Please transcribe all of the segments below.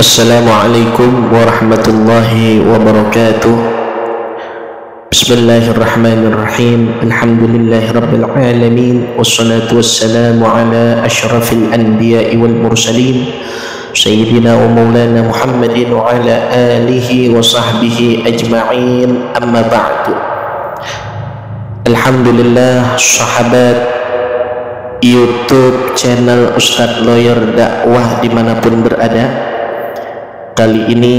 Assalamualaikum warahmatullahi wabarakatuh. Bismillahirrahmanirrahim. Alhamdulillahi rabbil alamin. Wassalatu wassalamu ala ashrafil anbiya'i wal mursalin Sayyidina wa maulana Muhammadin wa ala alihi wa sahbihi ajma'in. Amma ba'du. Alhamdulillah, sahabat YouTube channel Ustadz Lawyer Dakwah dimanapun berada, kali ini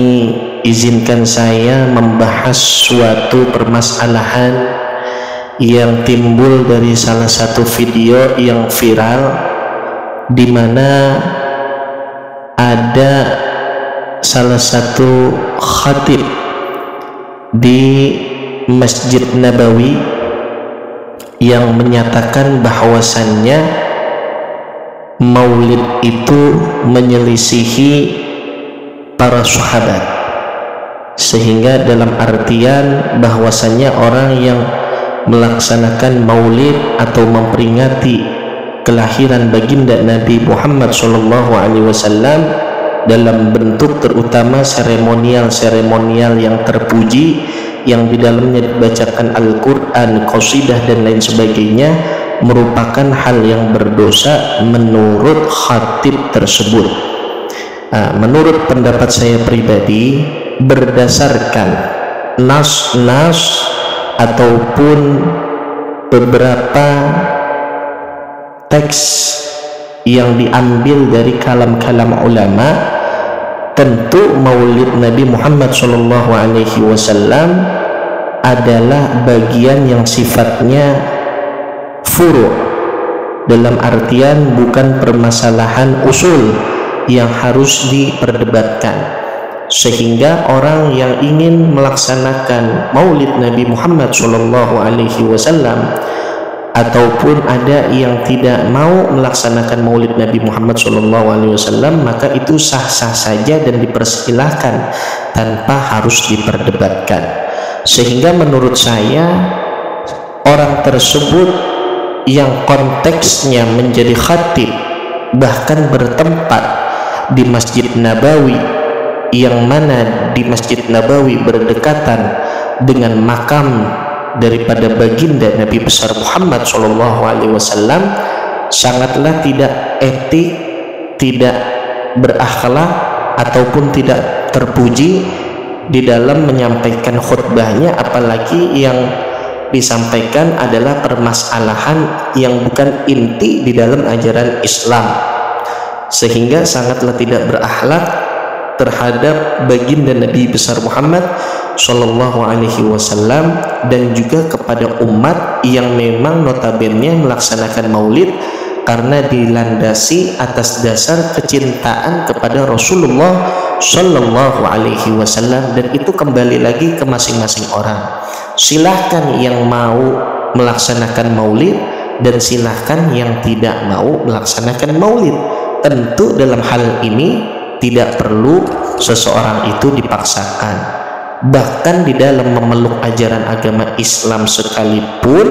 izinkan saya membahas suatu permasalahan yang timbul dari salah satu video yang viral, di mana ada salah satu khatib di Masjid Nabawi yang menyatakan bahwasannya maulid itu menyelisihi para sahabat, sehingga dalam artian bahwasannya orang yang melaksanakan maulid atau memperingati kelahiran baginda Nabi Muhammad SAW dalam bentuk terutama seremonial yang terpuji, yang di dalamnya dibacakan Al-Quran, qasidah dan lain sebagainya, merupakan hal yang berdosa menurut khatib tersebut. Menurut pendapat saya pribadi, berdasarkan nas-nas ataupun beberapa teks yang diambil dari kalam-kalam ulama, tentu maulid Nabi Muhammad SAW adalah bagian yang sifatnya furu', dalam artian bukan permasalahan usul yang harus diperdebatkan, sehingga orang yang ingin melaksanakan maulid Nabi Muhammad SAW ataupun ada yang tidak mau melaksanakan maulid Nabi Muhammad SAW, maka itu sah-sah saja dan dipersilahkan tanpa harus diperdebatkan. Sehingga menurut saya orang tersebut yang konteksnya menjadi khatib, bahkan bertempat di Masjid Nabawi, yang mana di Masjid Nabawi berdekatan dengan makam daripada baginda Nabi besar Muhammad SAW, sangatlah tidak etik, tidak berakhlak ataupun tidak terpuji di dalam menyampaikan khutbahnya, apalagi yang disampaikan adalah permasalahan yang bukan inti di dalam ajaran Islam, sehingga sangatlah tidak berakhlak terhadap baginda Nabi besar Muhammad SAW dan juga kepada umat yang memang notabene melaksanakan maulid karena dilandasi atas dasar kecintaan kepada Rasulullah SAW, dan itu kembali lagi ke masing-masing orang. Silahkan yang mau melaksanakan maulid dan silahkan yang tidak mau melaksanakan maulid. Tentu dalam hal ini tidak perlu seseorang itu dipaksakan. Bahkan di dalam memeluk ajaran agama Islam sekalipun,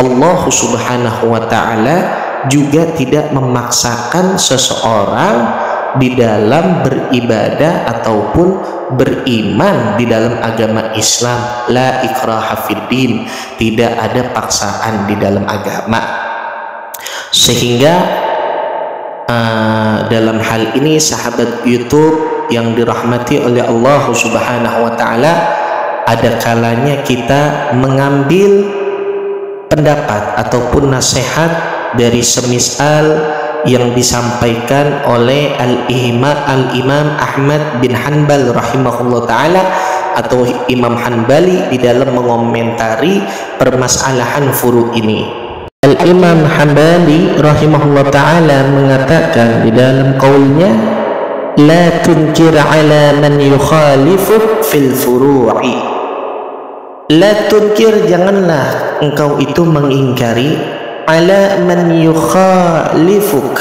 Allah Subhanahu wa ta'ala juga tidak memaksakan seseorang di dalam beribadah ataupun beriman di dalam agama Islam. La ikraha fiddin, tidak ada paksaan di dalam agama. Sehingga dalam hal ini sahabat YouTube yang dirahmati oleh Allah Subhanahu wa ta'ala, ada kalanya kita mengambil pendapat ataupun nasihat dari semisal yang disampaikan oleh Al-Imam Ahmad bin Hanbal rahimahullah ta'ala atau Imam Hanbali di dalam mengomentari permasalahan furu' ini. Al-Imam Hanbali rahimahullah ta'ala mengatakan di dalam qaulnya, la tunkir ala man yukhalifuk fil furu'i. La tunkir, janganlah engkau itu mengingkari, ala man yukhalifuk,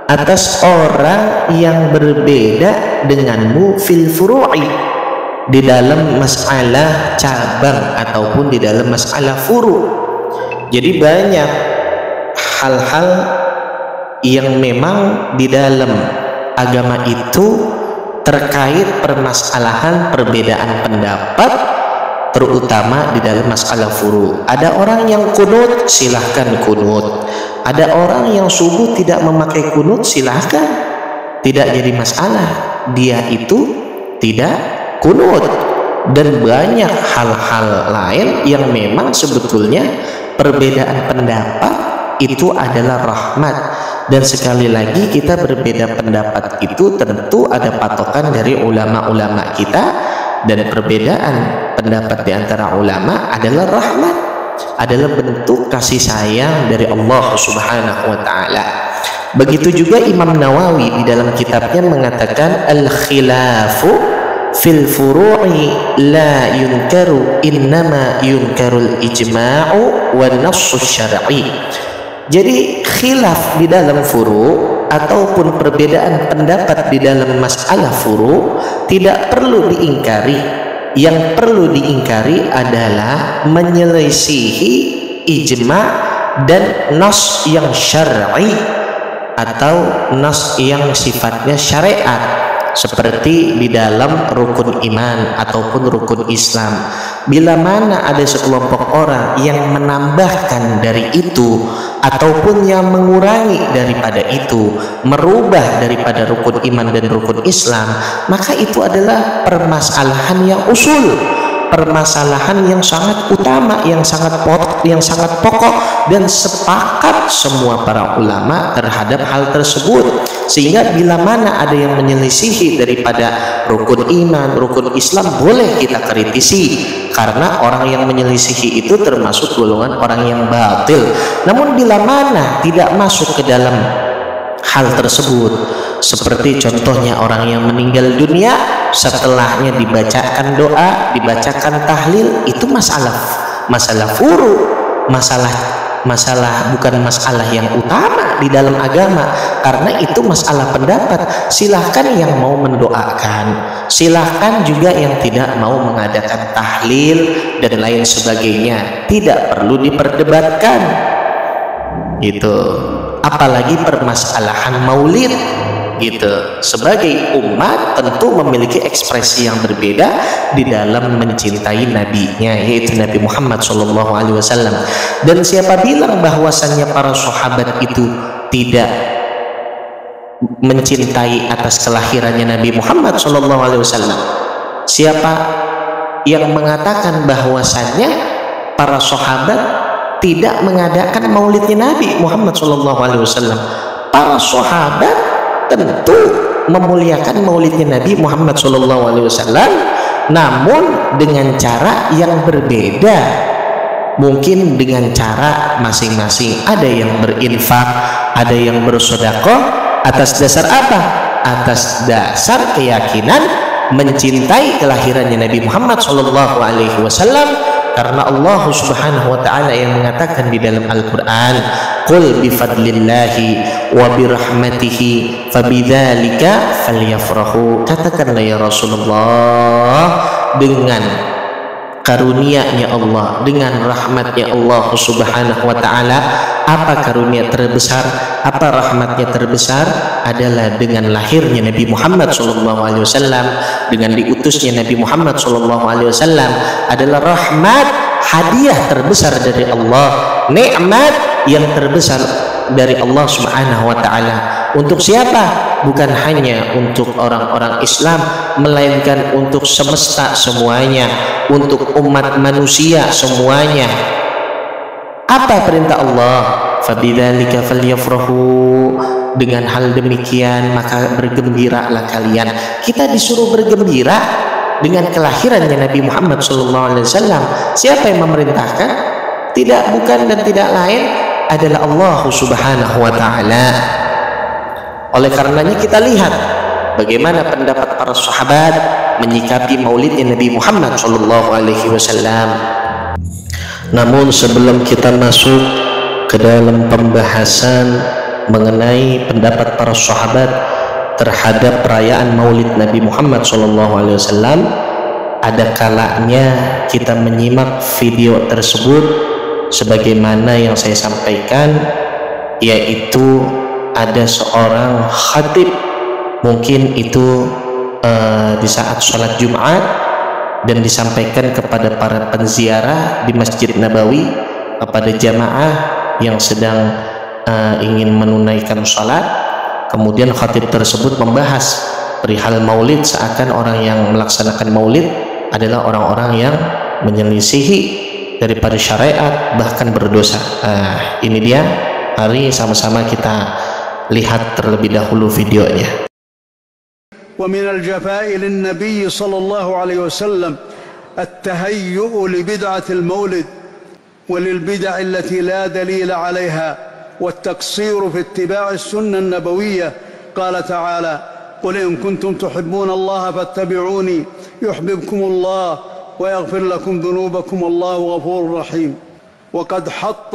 atas orang yang berbeda denganmu fil furu'i, di dalam masalah cabang ataupun di dalam masalah furu'. Jadi banyak hal-hal yang memang di dalam agama itu terkait permasalahan perbedaan pendapat, terutama di dalam masalah furu. Ada orang yang kunut, silahkan kunut. Ada orang yang subuh tidak memakai kunut, silahkan, tidak jadi masalah, dia itu tidak kunut. Dan banyak hal-hal lain yang memang sebetulnya perbedaan pendapat itu adalah rahmat. Dan sekali lagi, kita berbeda pendapat itu tentu ada patokan dari ulama-ulama kita, dan perbedaan pendapat di antara ulama adalah rahmat, adalah bentuk kasih sayang dari Allah Subhanahu wa taala. Begitu juga Imam Nawawi di dalam kitabnya mengatakan, al-khilafu fil furu'i la yunkaru, innama yunkarul ijma'u wa nassus syar'i. Jadi khilaf di dalam furu' ataupun perbedaan pendapat di dalam masalah furu' tidak perlu diingkari. Yang perlu diingkari adalah menyelisihi ijma' dan nas yang syar'i atau nas yang sifatnya syariat, seperti di dalam rukun iman ataupun rukun Islam. Bila mana ada sekelompok orang yang menambahkan dari itu ataupun yang mengurangi daripada itu, merubah daripada rukun iman dan rukun Islam, maka itu adalah permasalahan yang usul, permasalahan yang sangat utama, yang sangat pokok, dan sepakat semua para ulama terhadap hal tersebut. Sehingga bila mana ada yang menyelisihi daripada rukun iman, rukun Islam, boleh kita kritisi, karena orang yang menyelisihi itu termasuk golongan orang yang batil. Namun bila mana tidak masuk ke dalam hal tersebut, seperti contohnya orang yang meninggal dunia, setelahnya dibacakan doa, dibacakan tahlil, itu masalah furu, masalah bukan masalah yang utama di dalam agama, karena itu masalah pendapat. Silahkan yang mau mendoakan, silahkan juga yang tidak mau mengadakan tahlil dan lain sebagainya, tidak perlu diperdebatkan gitu. Apalagi permasalahan maulid gitu. Sebagai umat tentu memiliki ekspresi yang berbeda di dalam mencintai nabinya, yaitu Nabi Muhammad SAW. Dan siapa bilang bahwasannya para sahabat itu tidak mencintai atas kelahirannya Nabi Muhammad SAW? Siapa yang mengatakan bahwasannya para sahabat tidak mengadakan maulidnya Nabi Muhammad SAW? Para sahabat tentu memuliakan maulidnya Nabi Muhammad SAW, namun dengan cara yang berbeda, mungkin dengan cara masing-masing. Ada yang berinfak, ada yang bersedekah. Atas dasar apa? Atas dasar keyakinan mencintai kelahirannya Nabi Muhammad SAW, karena Allah Subhanahu wa taala yang mengatakan di dalam Al-Qur'an, qul bifadlillahi wa birahmatihi fabidzalika falyafrahu. Katakanlah ya Rasulullah, dengan karunia-Nya Allah, dengan rahmatnya Allah Subhanahu wa taala. Apa karunia terbesar, apa rahmatnya terbesar? Adalah dengan lahirnya Nabi Muhammad SAW, dengan diutusnya Nabi Muhammad SAW adalah rahmat, hadiah terbesar dari Allah, nikmat yang terbesar dari Allah Subhanahu wa taala. Untuk siapa? Bukan hanya untuk orang-orang Islam, melainkan untuk semesta semuanya, untuk umat manusia semuanya. Apa perintah Allah? Fabidzalika falyafrahu. Dengan hal demikian maka bergembiralah kalian. Kita disuruh bergembira dengan kelahirannya Nabi Muhammad SAW. Siapa yang memerintahkan? Tidak, bukan dan tidak lain adalah Allah Subhanahu wa taala. Oleh karenanya kita lihat bagaimana pendapat para sahabat menyikapi maulidnya Nabi Muhammad SAW. Namun sebelum kita masuk ke dalam pembahasan mengenai pendapat para sahabat terhadap perayaan maulid Nabi Muhammad SAW, ada kalanya kita menyimak video tersebut sebagaimana yang saya sampaikan, yaitu ada seorang khatib, mungkin itu di saat sholat Jumat dan disampaikan kepada para penziarah di Masjid Nabawi, kepada jamaah yang sedang ingin menunaikan sholat. Kemudian khatib tersebut membahas perihal maulid, seakan orang yang melaksanakan maulid adalah orang-orang yang menyelisihi daripada syariat, bahkan berdosa. Ini dia, mari sama-sama kita lihat terlebih dahulu videonya. ومن الجفاء للنبي صلى الله عليه وسلم التهيؤ لبدعة المولد وللبدع التي لا دليل عليها والتقصير في اتباع السنة النبوية. قال تعالى: قل إن كنتم تحبون الله فاتبعوني يحببكم الله ويغفر لكم ذنوبكم والله غفور رحيم. وقد حط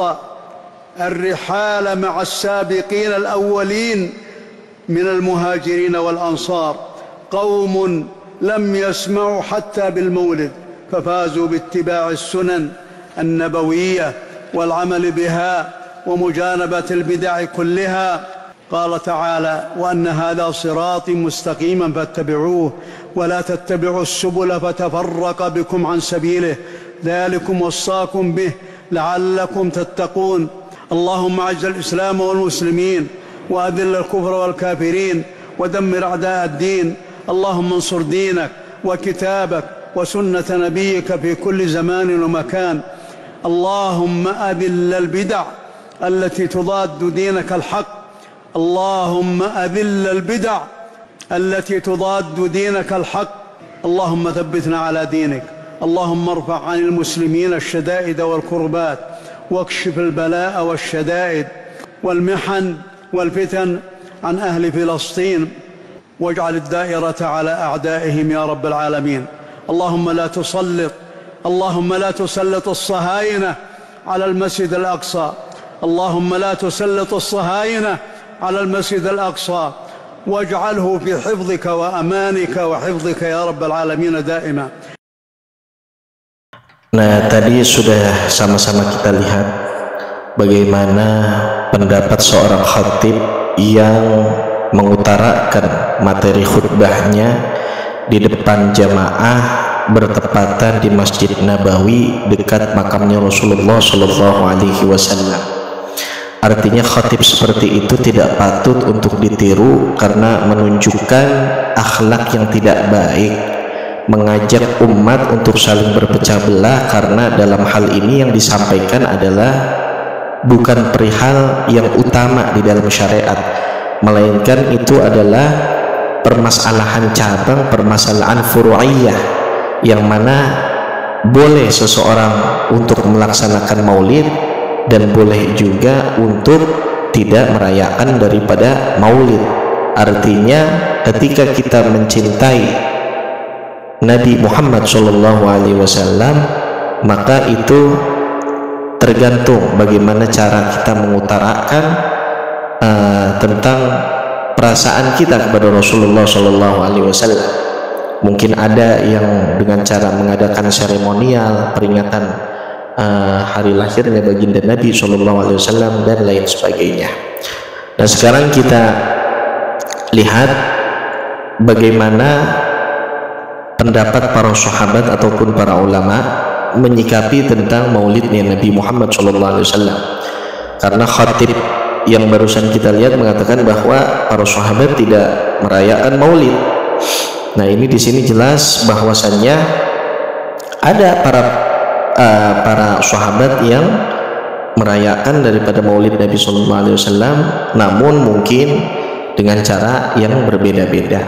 الرحال مع السابقين الأولين من المهاجرين والأنصار قوم لم يسمعوا حتى بالمولد ففازوا باتباع السنن النبوية والعمل بها ومجانبة البدع كلها. قال تعالى: وأن هذا صراطي مستقيما فاتبعوه ولا تتبعوا السبل فتفرق بكم عن سبيله ذلكم وصاكم به لعلكم تتقون. اللهم أعز الإسلام والمسلمين وأذل الكفر والكافرين ودمر أعداء الدين. اللهم انصر دينك وكتابك وسنة نبيك في كل زمان ومكان. اللهم أذل البدع التي تضاد دينك الحق. اللهم أذل البدع التي تضاد دينك الحق. اللهم ثبتنا على دينك. اللهم ارفع عن المسلمين الشدائد والكربات واكشف البلاء والشدائد والمحن والفتن عن أهل فلسطين واجعل الدائرة على أعدائهم يا رب العالمين. اللهم لا تسلط الصهاينة على المسجد الأقصى. اللهم لا تسلط الصهاينة على المسجد الأقصى واجعله في حفظك وأمانك وحفظك يا رب العالمين دائما. Nah, tadi sudah sama-sama kita lihat bagaimana pendapat seorang khatib yang mengutarakan materi khutbahnya di depan jamaah bertepatan di Masjid Nabawi dekat makamnya Rasulullah Shallallahu Alaihi Wasallam. Artinya khatib seperti itu tidak patut untuk ditiru karena menunjukkan akhlak yang tidak baik, mengajak umat untuk saling berpecah belah, karena dalam hal ini yang disampaikan adalah bukan perihal yang utama di dalam syariat, melainkan itu adalah permasalahan cabang, permasalahan furu'iyah, yang mana boleh seseorang untuk melaksanakan maulid dan boleh juga untuk tidak merayakan daripada maulid. Artinya ketika kita mencintai Nabi Muhammad SAW, maka itu tergantung bagaimana cara kita mengutarakan tentang perasaan kita kepada Rasulullah SAW. Mungkin ada yang dengan cara mengadakan seremonial peringatan hari lahirnya baginda Nabi SAW dan lain sebagainya. Dan sekarang kita lihat bagaimana pendapat para sahabat ataupun para ulama menyikapi tentang maulidnya Nabi Muhammad SAW. Karena khatib yang barusan kita lihat mengatakan bahwa para sahabat tidak merayakan maulid. Nah, ini di sini jelas bahwasannya ada para sahabat yang merayakan daripada maulid Nabi SAW, namun mungkin dengan cara yang berbeda-beda.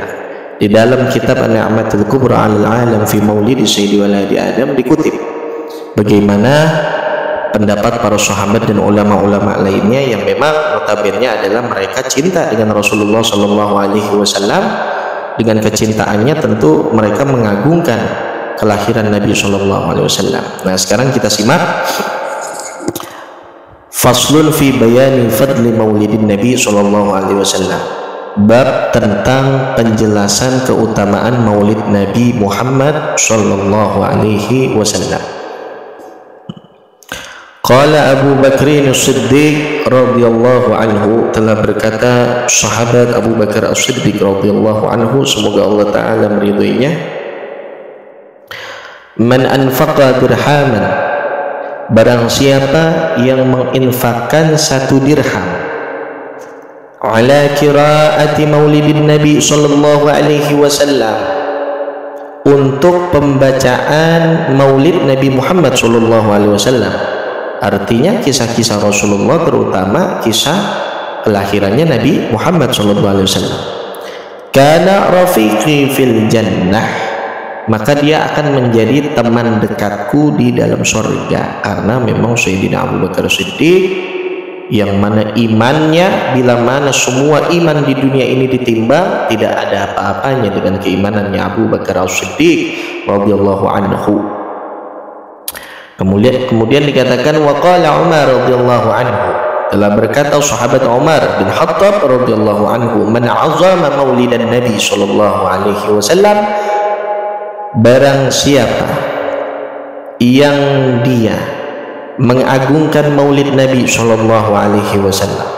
Di dalam kitab An-Ni'matul Kubra 'alal 'alam fi Maulid Sayyidi Waladi Adam dikutip bagaimana pendapat para sahabat dan ulama-ulama lainnya yang memang notabene adalah mereka cinta dengan Rasulullah SAW. Dengan kecintaannya tentu mereka mengagungkan kelahiran Nabi SAW. Nah, sekarang kita simak faslun fi bayani fadli maulidin Nabi SAW. Bab tentang penjelasan keutamaan maulid Nabi Muhammad Sallallahu Alaihi Wasallam. Qala Abu Bakrin As-Siddiq radhiyallahu anhu, telah berkata sahabat Abu Bakar As-Siddiq radhiyallahu anhu, semoga Allah taala meridhoinya, man anfaqa dirhaman, barang siapa yang menginfakkan 1 dirham, ala qiraati maulidin Nabi sallallahu alaihi wasallam, untuk pembacaan maulid Nabi Muhammad sallallahu alaihi wasallam, artinya kisah-kisah Rasulullah, terutama kisah kelahirannya Nabi Muhammad sallallahu alaihi wasallam, kana rafiqi fil jannah, maka dia akan menjadi teman dekatku di dalam surga. Karena memang Sayyidina Abu Bakar Siddiq, yang mana imannya, bila mana semua iman di dunia ini ditimbang, tidak ada apa-apanya dengan keimanannya Abu Bakar As-Siddiq radhiyallahu anhu. Kemudian dikatakan waqala Umar radhiyallahu anhu, telah berkata sahabat Umar bin Khattab radhiyallahu anhu, man 'azzama maulidan Nabi sallallahu alaihi wasallam, barang siapa yang dia mengagungkan maulid Nabi sallallahu alaihi wasallam,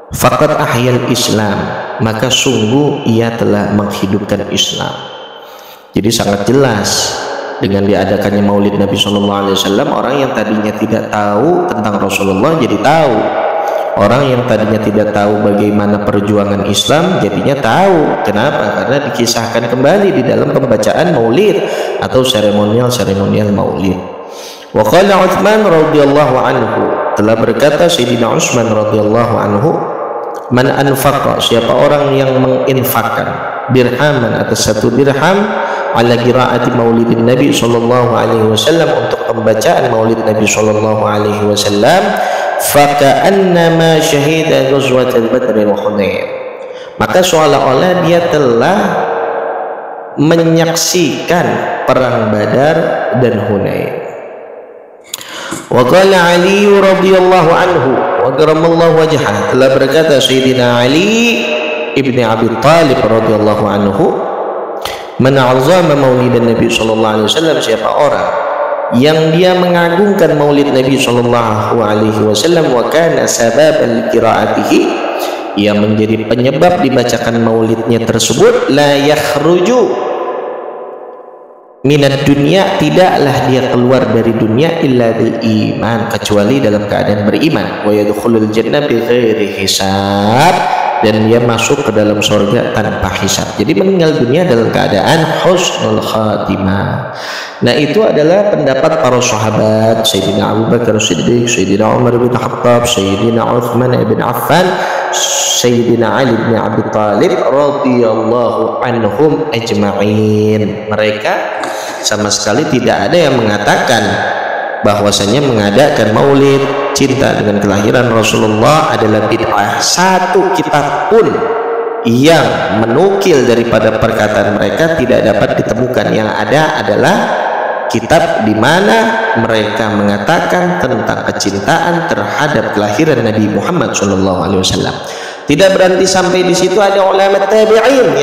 faqad ahyal Islam, maka sungguh ia telah menghidupkan Islam. Jadi sangat jelas dengan diadakannya maulid Nabi sallallahu alaihi wasallam, orang yang tadinya tidak tahu tentang Rasulullah jadi tahu. Orang yang tadinya tidak tahu bagaimana perjuangan Islam jadinya tahu. Kenapa? Karena dikisahkan kembali di dalam pembacaan maulid atau seremonial maulid. Wa qala Utsman radhiyallahu anhu, telah berkata Sayyidina Utsman radhiyallahu anhu, man anfaqa, siapa orang yang menginfakkan dirhaman atas 1 dirham, ala qiraati maulidin Nabi sallallahu alaihi wasallam, untuk pembacaan maulid Nabi sallallahu alaihi wasallam, faka'annama syahida ghazwatal Badr wa Hunain, maka seolah-olah dia telah menyaksikan perang Badar dan Hunain. Wa qala Ali radhiyallahu anhu wa karamallahu wajhah, telah berkata Sayyidina Ali ibni Abi Thalib radhiyallahu anhu, man 'azzama maulidan Nabi sallallahu alaihi wasallam, siapa orang yang dia mengagungkan maulid Nabi sallallahu alaihi wasallam, wa kana sababan qiraatihi, yang menjadi penyebab dibacakan maulidnya tersebut, la yakhruju minad dunya, tidaklah dia keluar dari dunia, illa bil iman, kecuali dalam keadaan beriman, wa yadkhulul jannah bi ghairi hisab, dan dia masuk ke dalam surga tanpa hisab. Jadi meninggal dunia dalam keadaan husnul khatimah. Nah, itu adalah pendapat para sahabat, Sayyidina Abu Bakar Siddiq, Sayyidina Umar bin Khattab, Sayyidina Uthman bin Affan, Sayyidina Ali bin Abi Thalib radhiyallahu anhum ajma'in. Mereka sama sekali tidak ada yang mengatakan bahwasanya mengadakan maulid, cinta dengan kelahiran Rasulullah adalah bid'ah. 1 kitab pun yang menukil daripada perkataan mereka tidak dapat ditemukan. Yang ada adalah kitab di mana mereka mengatakan tentang kecintaan terhadap kelahiran Nabi Muhammad SAW. Tidak berhenti sampai di situ, ada ulama tabi'in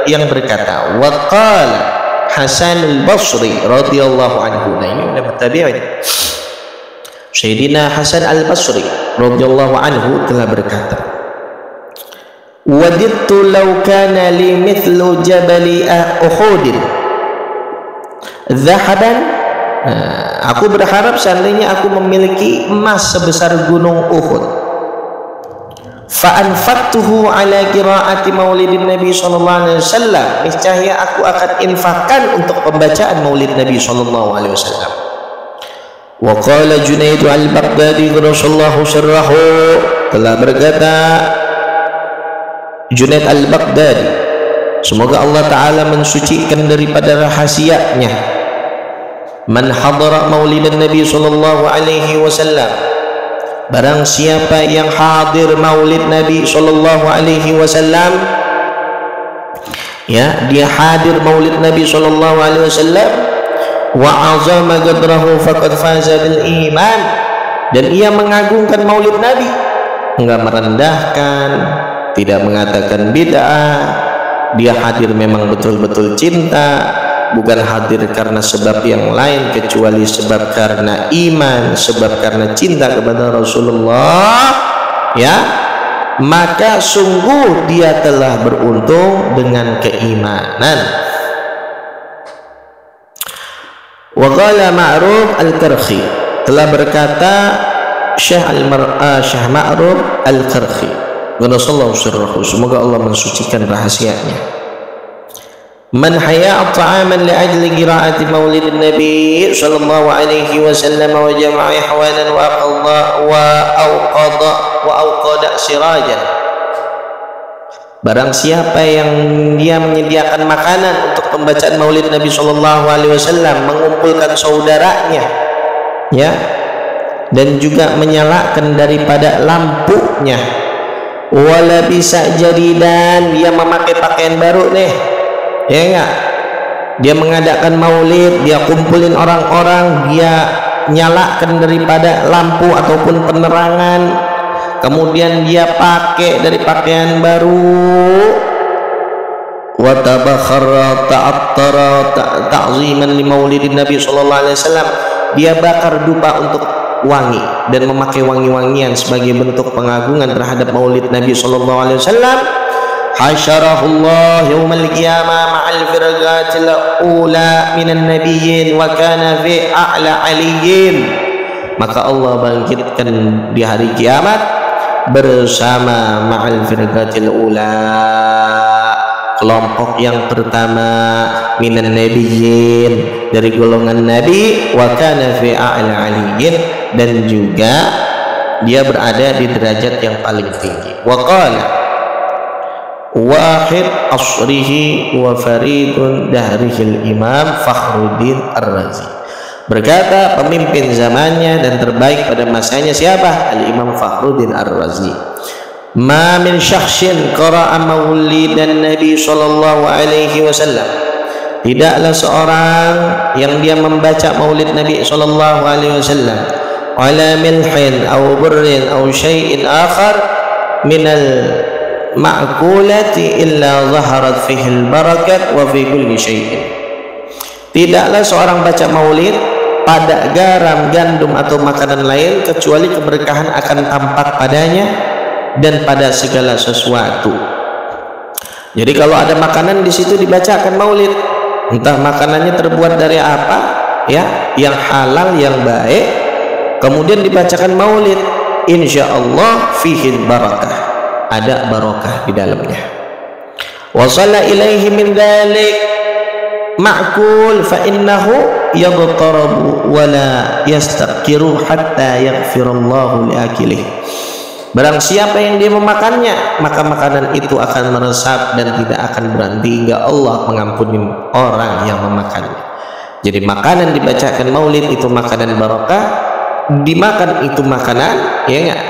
yang berkata, waqala Hasan al-Basri radhiyallahu anhu. Nah, ini ulama tabi'in. Sayyidina Hasan al-Basri radhiyallahu anhu telah berkata, wadidtu law kana li mithlu jabali Uhud dhahaban, aku berharap seandainya aku memiliki emas sebesar gunung Uhud, fa anfaqtuhu ala qiraati maulidin Nabi sallallahu alaihi wasallam, niscaya aku akan infakkan untuk pembacaan maulid Nabi sallallahu alaihi wasallam. Wa qala Junaid al-Baghdadi radhiyallahu sirrahu, telah berkata Junaid al-Baghdadi, semoga Allah taala mensucikan daripada rahasianya, man hadara maulidan Nabi sallallahu alaihi wasallam, barang siapa yang hadir maulid Nabi sallallahu alaihi wasallam, ya, dia hadir maulid Nabi sallallahu alaihi wasallam, wa azama qadrahu faqad faza bil iman, dan ia mengagungkan maulid Nabi, enggak merendahkan, tidak mengatakan bid'ah, dia hadir memang betul-betul cinta, bukan hadir karena sebab yang lain kecuali sebab karena iman, sebab karena cinta kepada Rasulullah, ya, maka sungguh dia telah beruntung dengan keimanan. Wa qala Ma'ruf al-Karkhi, telah berkata Syekh Ma'ruf al-Karkhi, qaddasallahu sirrahu, semoga Allah mensucikan rahasianya, man haya'a ta'aman li ajli qira'ati maulidin nabi sallallahu alaihi wasallam wa jama'i hawanan wa awqada sirajan, barang siapa yang dia menyediakan makanan untuk pembacaan maulid Nabi sallallahu alaihi wasallam, mengumpulkan saudaranya, ya, dan juga menyalakan daripada lampunya, wala bisa jadidan, dia memakai pakaian baru nih, ya enggak, dia mengadakan maulid, dia kumpulin orang-orang, dia nyalakan daripada lampu ataupun penerangan, kemudian dia pakai dari pakaian baru, wa tabakhara ta'attara ta'ziman li maulidin nabi sallallahu alaihi wasallam, dia bakar dupa untuk wangi dan memakai wangi-wangian sebagai bentuk pengagungan terhadap maulid Nabi sallallahu alaihi wasallam, hasyarahullah yaumal qiyamah ma'al firqatil ula minan nabiyyin wa kana fi a'la aliyyin, maka Allah bangkitkan di hari kiamat bersama ma'al firqatil ula, kelompok yang pertama, minan nabiyyin, dari golongan nabi, wa kana fi a'la aliyyin, dan juga dia berada di derajat yang paling tinggi. Wa qala wahid asrihi wa faridun dahrihil imam Fakhruddin Ar-Razi, berkata pemimpin zamannya dan terbaik pada masanya siapa? Al-Imam Fakhruddin Ar-Razi, ma min syakhsin qara'a maulidan nabi sallallahu alaihi wasallam, tidaklah seorang yang dia membaca maulid Nabi sallallahu alaihi wasallam, ala milhin aw burrin aw syai'in akhar minal ma'kulati illa zaharat fihi al-barakat wa fi kulli syai'in, tidaklah seorang baca maulid pada garam, gandum atau makanan lain kecuali keberkahan akan tampak padanya dan pada segala sesuatu. Jadi kalau ada makanan di situ dibacakan maulid, entah makanannya terbuat dari apa, ya, yang halal, yang baik, kemudian dibacakan maulid, insyaallah fihi barakah, ada barokah di dalamnya. Wa shalla ilaihi min dzalik ma'kul fa innahu yadtarabu wa la yastaqiru hatta yaghfirallahu liakilih, barang siapa yang dia memakannya, maka makanan itu akan meresap dan tidak akan berhenti hingga Allah mengampuni orang yang memakannya. Jadi makanan dibacakan maulid itu makanan barokah, dimakan itu makanan, ya enggak,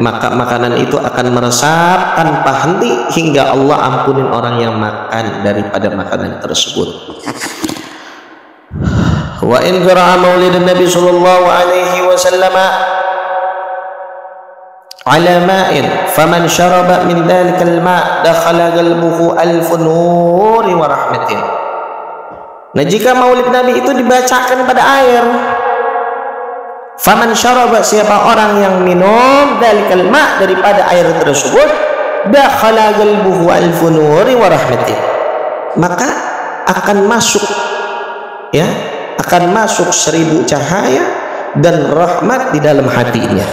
maka makanan itu akan meresap tanpa henti hingga Allah ampunin orang yang makan daripada makanan tersebut. Wa in qara'a maulidun nabi sallallahu alaihi wasallam ala ma'in faman syaraba min dhalikal ma' dakhala qalbuhu alfun nuri wa rahmatin. Nah, jika maulid Nabi itu dibacakan pada air, faman syaraba, siapa orang yang minum dhalikal ma', daripada air tersebut, dakhala qalbuhu alfun nuri wa rahmatin, maka akan masuk, ya, akan masuk 1000 cahaya dan rahmat di dalam hatinya.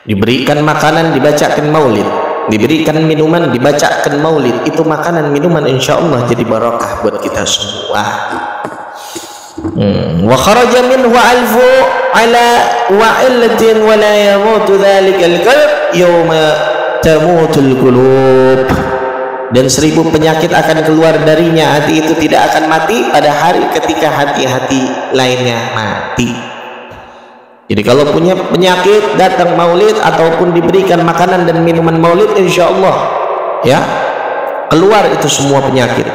Diberikan makanan, dibacakan maulid, diberikan minuman, dibacakan maulid, itu makanan minuman insya Allah jadi barakah buat kita semua. Wa kharaja minhu alfu ala wa'illatin wa la yamutu dhalikal qalb yawma tamutul qulub, dan 1000 penyakit akan keluar darinya, hati itu tidak akan mati pada hari ketika hati-hati lainnya mati. Jadi kalau punya penyakit, datang maulid ataupun diberikan makanan dan minuman maulid, insya Allah, ya, keluar itu semua penyakit,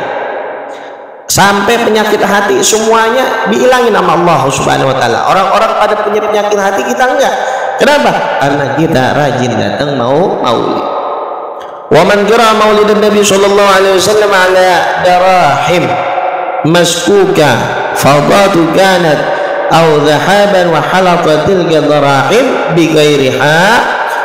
sampai penyakit hati semuanya dihilangin sama Allah subhanahu wa ta'ala. Orang-orang pada punya penyakit hati, kita enggak. Kenapa? Karena kita rajin datang maulid. Wa man qara maulidun nabi sallallahu alaihi wasallam ala darahim maskuka fadatu kanat aw dhahaban wa halaqat tilka dhara'im bi ghairiha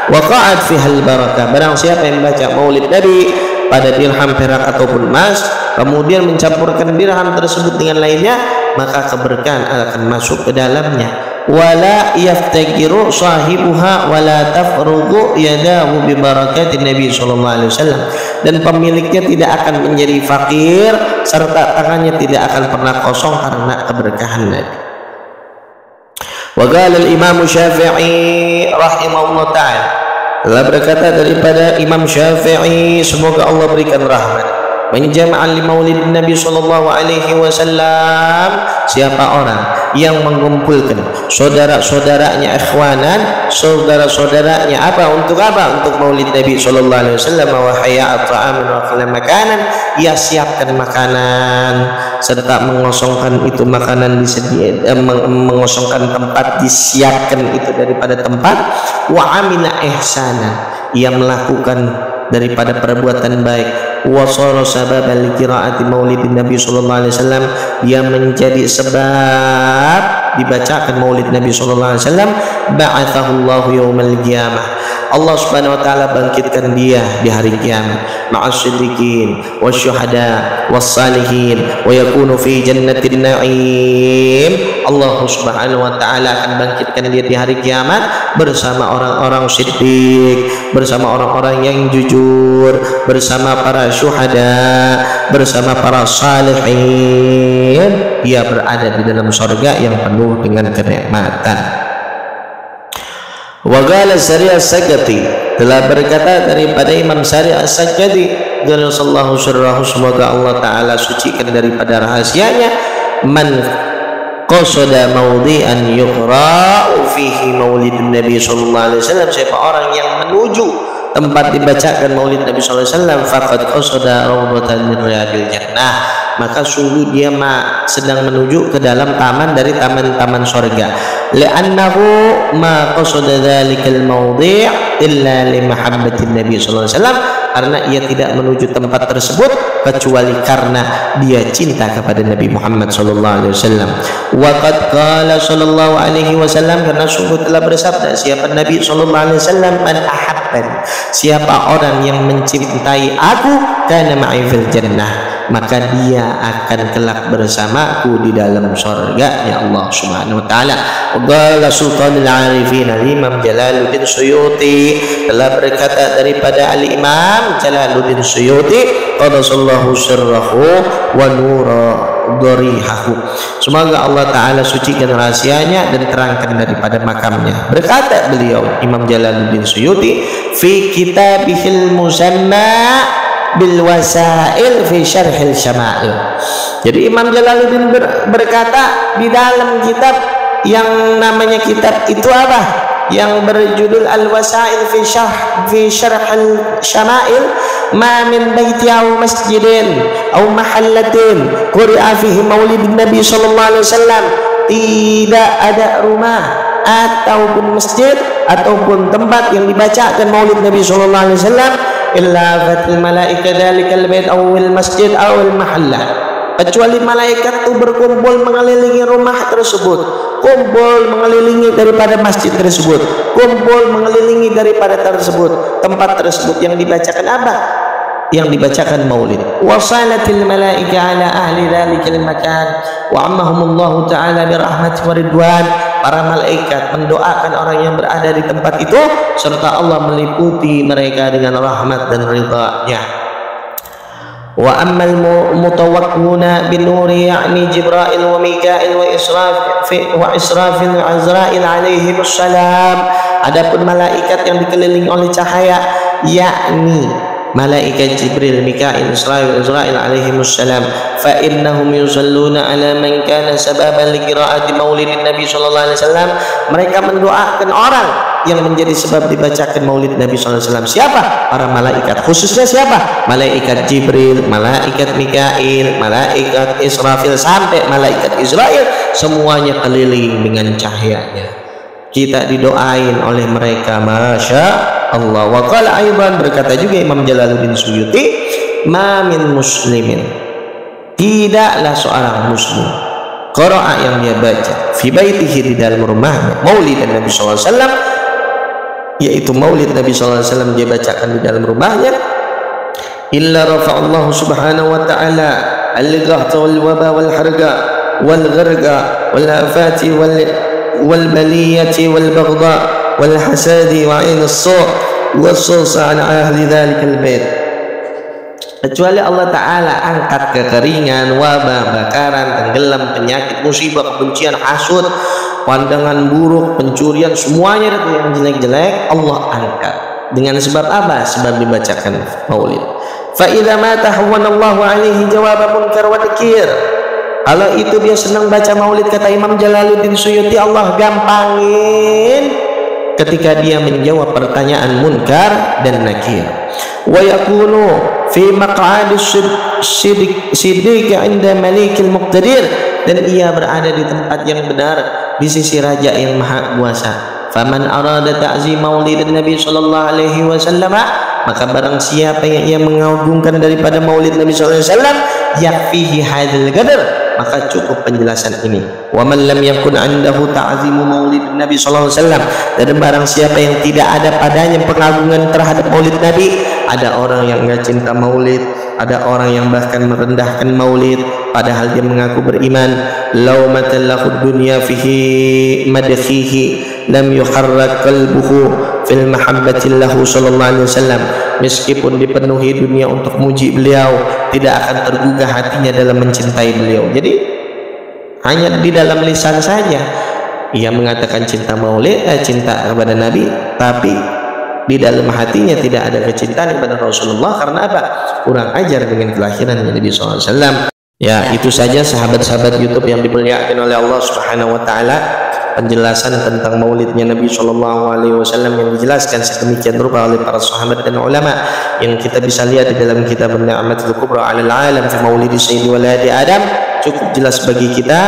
waqa'at fiha al-barakah. Barang siapa yang baca maulid Nabi pada dirham, perak ataupun emas, kemudian mencampurkan dirham tersebut dengan lainnya, maka keberkahan akan masuk ke dalamnya. Wala yaftakiru sahibuha wala tafrugu yadahu bi barakatin Nabi sallallahu alaihi wasallam, dan pemiliknya tidak akan menjadi fakir serta tangannya tidak akan pernah kosong karena keberkahan Nabi. Wa qala al-Imam Syafi'i rahimahullah ta'ala, telah berkata daripada Imam Syafi'i, semoga Allah berikan rahmat, menjama'an li maulid Nabi sallallahu alaihi wasallam, siapa orang yang mengumpulkan saudara-saudaranya ikhwanan, saudara-saudaranya apa untuk maulid Nabi sallallahu alaihi wasallam, wa hayya ta'amin wa qala makanan, ia siapkan makanan serta mengosongkan itu makanan mengosongkan tempat, disiapkan itu daripada tempat, wa amila ihsanan, ia melakukan daripada perbuatan baik, wasara sababan li qiraati maulidin Nabi sallallahu alaihi wasallam, dia menjadi sebab dibacakan maulid Nabi sallallahu alaihi wasallam, ba'athahu Allahu yaumal qiyamah, Allah subhanahu wa ta'ala bangkitkan dia di hari kiamat, ma'as siddiqin wasyuhada wassalihin wa yakunu fi jannatin na'im. Allah subhanahu wa ta'ala akan bangkitkan dia di hari kiamat bersama orang-orang siddiq, bersama orang-orang yang jujur, bersama para syuhada, bersama para salihin. Dia berada di dalam surga yang penuh dengan kenikmatan. Wa qala Sari As-Sakati, telah berkata daripada Imam Sari As-Sakati, sallallahu syarrahu, semoga Allah taala sucikan daripada rahasianya, man qasada mawdi'an yuqra'u fihi maulidun Nabi sallallahu alaihi wasallam, siapa orang yang menuju tempat dibacakan maulid Nabi sallallahu alaihi wasallam, faqad qasada rawdatan min riyadil jannah, maka sungguh dia sedang menuju ke dalam taman dari taman-taman surga. Li'annahu ma qasada dzalikal mawdi' illa li mahabbatin Nabi sallallahu alaihi wasallam, karena ia tidak menuju tempat tersebut kecuali karena dia cinta kepada Nabi Muhammad sallallahu alaihi wasallam. Wa qad qala sallallahu alaihi wasallam, karena sungguh telah bersabda siapa Nabi sallallahu alaihi wasallam, man ahabbani, siapa orang yang mencintai aku, kana ma'i fil jannah, maka dia akan kelak bersamaku di dalam surga ya Allah subhanahu wa ta'ala. Qala Sultanul Arifin Imam Jalaluddin Suyuti, telah berkata daripada Al-Imam Jalaluddin Suyuti, qadasallahu sirrahu wa nura dharihahu, semoga Allah ta'ala sucikan rahasianya dan terangkan daripada makamnya. Berkata beliau Imam Jalaluddin Suyuti, fi kitabihil musamma bil wasail fi syarhil syama'il. Jadi Imam Jalaluddin berkata di dalam kitab yang namanya kitab itu apa? Yang berjudul Al-Wasail fi syarhil syama'il, ma min baiti aw masjidin aw mahallatin quri'a fihi maulidin Nabi sallallahu alaihi wasallam, tidak ada rumah ataupun masjid ataupun tempat yang dibacakan maulid Nabi sallallahu alaihi wasallam, illa fatil malaika dzalikal bait awil masjid awil mahallah, kecuali malaikat itu berkumpul mengelilingi rumah tersebut, kumpul mengelilingi daripada masjid tersebut, kumpul mengelilingi daripada tempat tersebut yang dibacakan apa? Yang dibacakan maulid. Wasalatil malaika ala ahli dzalikal makan wa ammahumullahu ta'ala birahmati wa ridwan, para malaikat mendoakan orang yang berada di tempat itu serta Allah meliputi mereka dengan rahmat dan ridha-Nya. Wa ammal mutawakkiluna bin nuri yakni Jibril wa Mikail wa Israfil wa Azrail alaihi wassalam, adapun malaikat yang dikelilingi oleh cahaya yakni malaikat Jibril, Mikail, Israfil alaihi wassalam, fa innahum yusalluna ala man kana sababan li qiraati maulidin Nabi sallallahu alaihi wasallam, mereka mendoakan orang yang menjadi sebab dibacakan maulid Nabi sallallahu alaihi wasallam. Siapa? Para malaikat. Khususnya siapa? Malaikat Jibril, malaikat Mikail, malaikat Israfil sampai malaikat Israil, semuanya keliling dengan cahayanya. Kita didoain oleh mereka, masya Allah. Wa qala aidan, berkata juga Imam Jalaluddin Suyuti, ma min muslimin tidaklah seorang muslim qira'a yang dia baca fi baitihi di dalam rumahnya maulid Nabi sallallahu alaihi wasallam, yaitu maulid Nabi sallallahu alaihi wasallam dia bacakan di dalam rumahnya, illa rafa'allahu subhanahu wa ta'ala al-ghahta wal waba wal harga wal gharqa wal afati wal baliyati wal baghdha wal hasadi wa 'ain as-su' was-susa 'ala ahli dhalikal bait. Kecuali Allah Ta'ala angkat kekeringan, wabah, bakaran, tenggelam, penyakit, musibah, kebencian, hasud, pandangan buruk, pencurian, semuanya itu yang jelek-jelek Allah angkat. Dengan sebab apa? Sebab dibacakan maulid. Fa idza ma tahawwanallahu alaihi jawab munkar wa nakir. Kalau itu dia senang baca maulid, kata Imam Jalaluddin Suyuti, Allah gampangin ketika dia menjawab pertanyaan munkar dan nakir. Wa yakunu fi maq'adis siddiq 'inda malikil muqtadir, dan ia berada di tempat yang benar di sisi raja yang maha kuasa. Faman arada ta'zim maulidin Nabi sallallahu alaihi wasallam, maka barang siapa yang ia mengagungkan daripada maulid Nabi sallallahu alaihi wasallam, yakfihi hadzal qadar, maka cukup penjelasan ini. Wa man lam yakun 'indahu ta'zimu maulidin Nabi sallallahu alaihi wasallam, dan barang siapa yang tidak ada padanya pengagungan terhadap maulid Nabi, ada orang yang enggak cinta maulid, ada orang yang bahkan merendahkan maulid padahal dia mengaku beriman, law matallahu dunya fihi madkhihi lam yuharrak qalbuhu fil mahabbati lahu sallallahu alaihi wasallam, meskipun dipenuhi dunia untuk muji beliau, tidak akan tergugah hatinya dalam mencintai beliau. Jadi hanya di dalam lisan saja ia mengatakan cinta maulid, cinta kepada Nabi, tapi di dalam hatinya tidak ada kecintaan kepada Rasulullah. Karena apa? Kurang ajar dengan kelahiran Nabi SAW. Ya, itu saja sahabat-sahabat YouTube yang dimuliakan oleh Allah Subhanahu wa taala, penjelasan tentang maulidnya Nabi Shallallahu alaihi wasallam yang dijelaskan sedemikian rupa oleh para sahabat dan ulama, yang kita bisa lihat di dalam kitab An-Ni'matul Kubra 'alal 'alam fi maulidi sayyidi waladi Adam. Cukup jelas bagi kita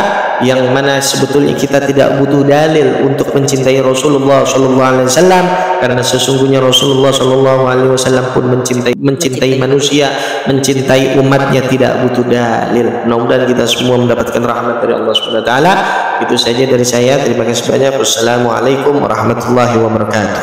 yang mana sebetulnya kita tidak butuh dalil untuk mencintai Rasulullah Shallallahu alaihi wasallam, karena sesungguhnya Rasulullah Shallallahu alaihi wasallam pun mencintai manusia, mencintai umatnya, tidak butuh dalil. Mudah-mudahan kita semua mendapatkan rahmat dari Allah Subhanahu wa taala. Itu saja dari saya. Terima kasih banyak. Wassalamualaikum warahmatullahi wabarakatuh.